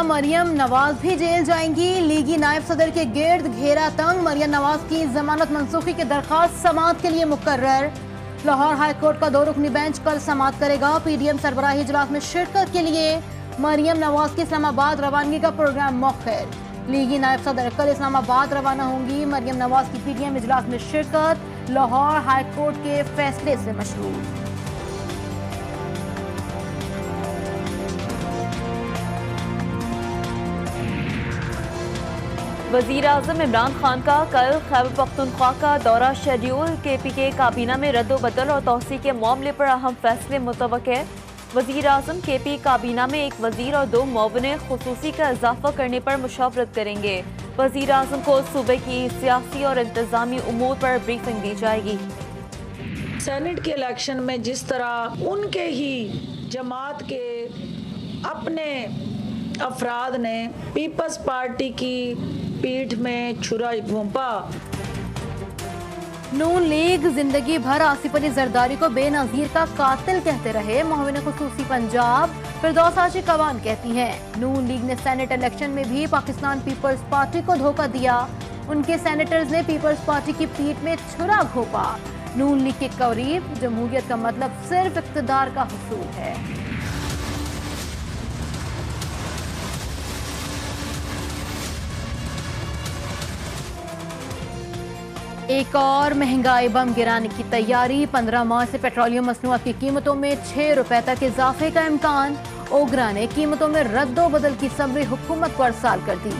मरियम नवाज भी जेल जाएंगी। लीगी नायब सदर के गिर्द घेरा तंग। मरियम नवाज की जमानत मंसूखी की दरखास्त समाअत के लिए मुकर्रर। लाहौर हाई कोर्ट का 2 रुकनी बेंच कल समाअत करेगा। पीडीएम सरबराही इजलास में शिरकत के लिए मरियम नवाज की इस्लामाबाद रवानगी का प्रोग्राम मौखर। लीगी नायब सदर कल इस्लामाबाद रवाना होंगी। मरियम नवाज की पीडीएम इजलास में शिरकत लाहौर हाई कोर्ट के फैसले से मशरूत। वजीर आजम इमरान खान का कल खैबर पख्तूनख्वा का दौरा शेड्यूल। KPK काबीना में रद्दोबदल और तौसी के मामले पर अहम फैसले मुतवक्के। वजीर आजम KP काबीना में 1 वजीर और 2 मुआविन खुसूसी का इजाफा करने पर मुशावरत करेंगे। वजीर आजम को सूबे की सियासी और इंतजामी उमूर पर ब्रीफिंग दी जाएगी। सेनेट के इलेक्शन में जिस तरह उनके ही जमात के अपने अफराद ने पीपल्स पार्टी की पीठ में छुरा घोंपा। नून लीग जिंदगी भर आसिफ अली जरदारी को बेनजीर का कातिल कहते रहे। मुआविन खुसूसी पंजाब फिरदौस हाजी कवान कहती हैं नून लीग ने सेनेट इलेक्शन में भी पाकिस्तान पीपल्स पार्टी को धोखा दिया। उनके सेनेटर्स ने पीपल्स पार्टी की पीठ में छुरा घोंपा। नून लीग के करीब जमहूरियत का मतलब सिर्फ इक्तदार का हुसूल है। एक और महंगाई बम गिराने की तैयारी। 15 मार्च से पेट्रोलियम मसनूआत की कीमतों में 6 रुपए तक इजाफे का इम्कान। ओगरा ने कीमतों में रद्दो बदल की समरी हुकूमत को अरसाल कर दी।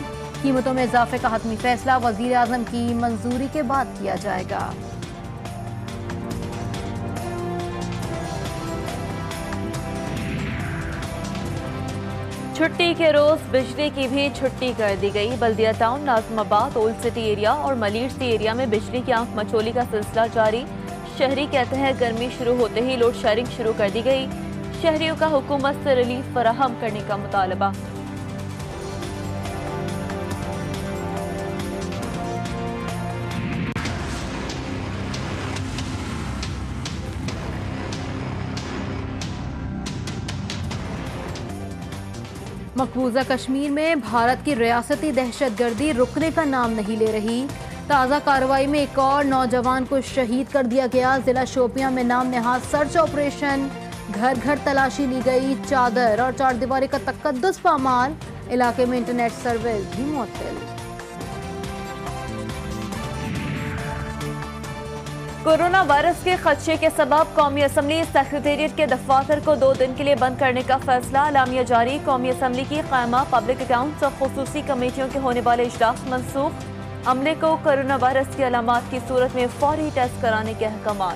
कीमतों में इजाफे का हतमी फैसला वजीर आजम की मंजूरी के बाद किया जाएगा। छुट्टी के रोज बिजली की भी छुट्टी कर दी गई। Baldia town, Nazimabad, old city area और मलीर सी एरिया में बिजली की आंख मचोली का सिलसिला जारी। शहरी कहते हैं गर्मी शुरू होते ही लोड शेडिंग शुरू कर दी गई। शहरियों का हुकूमत से रिलीफ फराहम करने का मुतालबा। मकबूजा कश्मीर में भारत की रियासती दहशतगर्दी रुकने का नाम नहीं ले रही। ताज़ा कार्रवाई में एक और नौजवान को शहीद कर दिया गया। जिला शोपियां में नाम नेहाद सर्च ऑपरेशन। घर घर तलाशी ली गई। चादर और चारदीवारी का तकद्दुस पामाल। इलाके में इंटरनेट सर्विस भी मुअत्तल। कोरोना वायरस के खदशे के सबब कौमी असम्बली सेक्रेटेरिएट के दफातर को 2 दिन के लिए बंद करने का फैसला। अलामिया जारी। कौमी असम्बली की क़ायमा पब्लिक अकाउंट्स और खुसूसी कमेटियों के होने वाले इजलास मनसूख। अमले को कोरोना वायरस की अलामात की सूरत में फौरी टेस्ट कराने के अहकाम।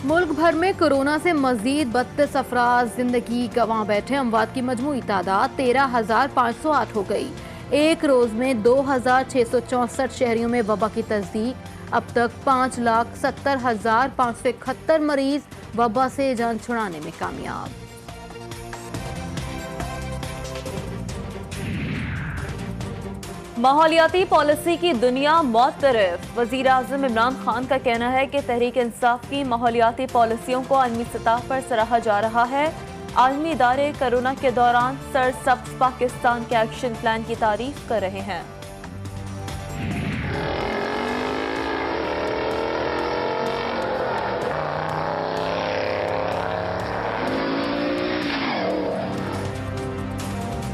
मुल्क भर में कोरोना से मजीद 32 अफराद जिंदगी गंवा बैठे। अमवात की मजमूई तादाद 13,508 हो गई। एक रोज में 2,664 शहरियों में वबा की तस्दीक। अब तक 5,70,571 मरीज वबा से जान छुड़ाने में कामयाब। माहौलियाती पॉलिसी की दुनिया मुतरफ। वजीर आजम इमरान खान का कहना है कि तहरीक इंसाफ की माहौलियाती पॉलिसियों को आलमी सतह पर सराहा जा रहा है। आलमी इदारे कोरोना के दौरान सरसब्ज पाकिस्तान के एक्शन प्लान की तारीफ कर रहे हैं।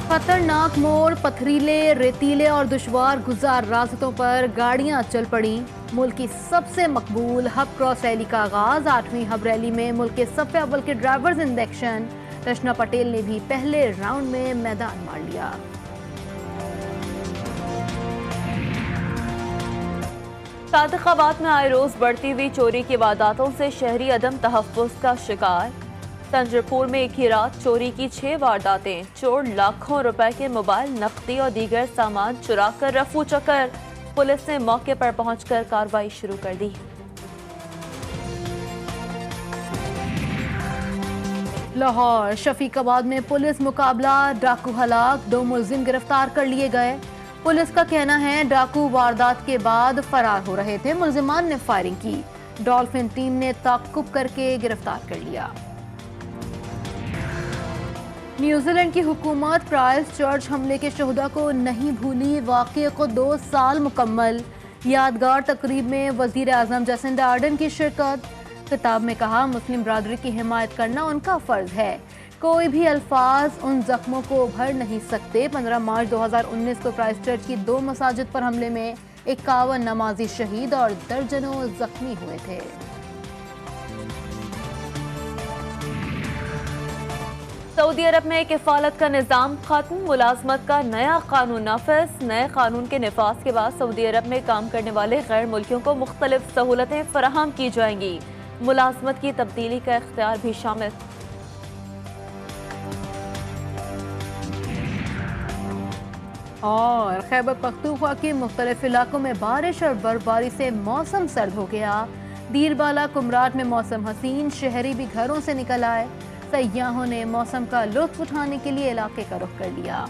खतरनाक मोड़, पथरीले, रेतीले और दुश्वार गुजार रास्तों पर गाड़ियां चल पड़ी। मुल्क की सबसे मकबूल हब क्रॉस रैली का आगाज। 8वीं हब रैली में मुल्क के सफ़े अव्वल के ड्राइवर्स इन एक्शन। रचना पटेल ने भी पहले राउंड में मैदान मार लिया। सादिकाबाद में आए रोज बढ़ती हुई चोरी की वारदातों से शहरी अदम तहफ़्फ़ुज़ का शिकार। तंजरपुर में एक ही रात चोरी की 6 वारदातें। चोर लाखों रुपए के मोबाइल, नकदी और दीगर सामान चुरा कर रफू चक्कर। पुलिस ने मौके पर पहुंचकर कार्रवाई शुरू कर दी। लाहौर शफीकाबाद में पुलिस मुकाबला, डाकू हलाक, 2 मुलजिम गिरफ्तार कर लिए गए। पुलिस का कहना है डाकू वारदात के बाद फरार हो रहे थे। मुलजिमान ने फायरिंग की। डॉल्फिन टीम ने ताक्कुब करके गिरफ्तार कर लिया। न्यूजीलैंड की हुकूमत क्राइस्ट चर्च हमले के शोहदा को नहीं भूली। वाक़ये को 2 साल मुकम्मल। यादगार तकरीब में वजीर आजम जसिंडा आर्डन की शिरकत। खिताब में कहा, मुस्लिम बरादरी की हिमायत करना उनका फर्ज है। कोई भी अल्फाज उन जख्मों को भर नहीं सकते। 15 मार्च 2019 को क्राइस्ट चर्च की 2 मसाजिद पर हमले में 51 नमाजी शहीद और दर्जनों जख्मी हुए थे। सऊदी अरब में किफालत का निज़ाम खत्म, मुलाजमत का नया कानून नाफिज। नए कानून के निफाज के बाद सऊदी अरब में काम करने वाले गैर मुल्कियों को मुख्तलिफ सहूलतें फराहम की जाएंगी। मुलाजमत की तब्दीली का इख्तियार भी शामिल। और खैबर पख्तूनख्वा के मुख्तलिफ इलाकों में बारिश और बर्फबारी से मौसम सर्द हो गया। दीरबाला कुमराट में मौसम हसीन, शहरी भी घरों से निकल आए। सयाहों ने मौसम का लुत्फ उठाने के लिए इलाके का रुख कर लिया।